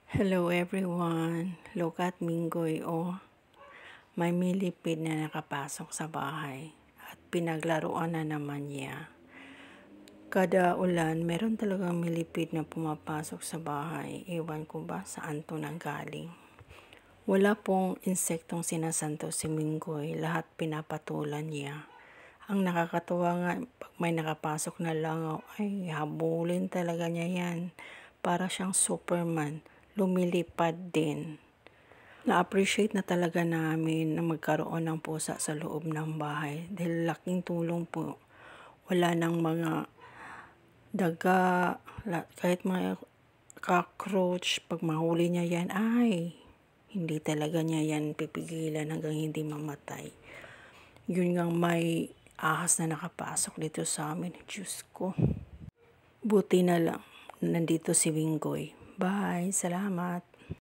Hello everyone, look at Minggoy may millipede na nakapasok sa bahay at pinaglaruan na naman niya. Kada ulan, meron talagang millipede na pumapasok sa bahay, ewan ko ba saan to nanggaling. Wala pong insektong sinasanto si Minggoy, lahat pinapatulan niya. Ang nakakatuwa nga, pag may nakapasok na langaw, ay habulin talaga niya yan. Para siyang Superman, lumilipad din. Na-appreciate na talaga namin na magkaroon ng pusa sa loob ng bahay dahil laking tulong po. Wala nang mga daga, kahit mga cockroach, pag mahuli niya yan, ay hindi talaga niya yan pipigilan hanggang hindi mamatay. Yun nga may ahas na nakapasok dito sa amin. Diyos ko. Buti na lang nandito si Minggoy. Bye. Salamat.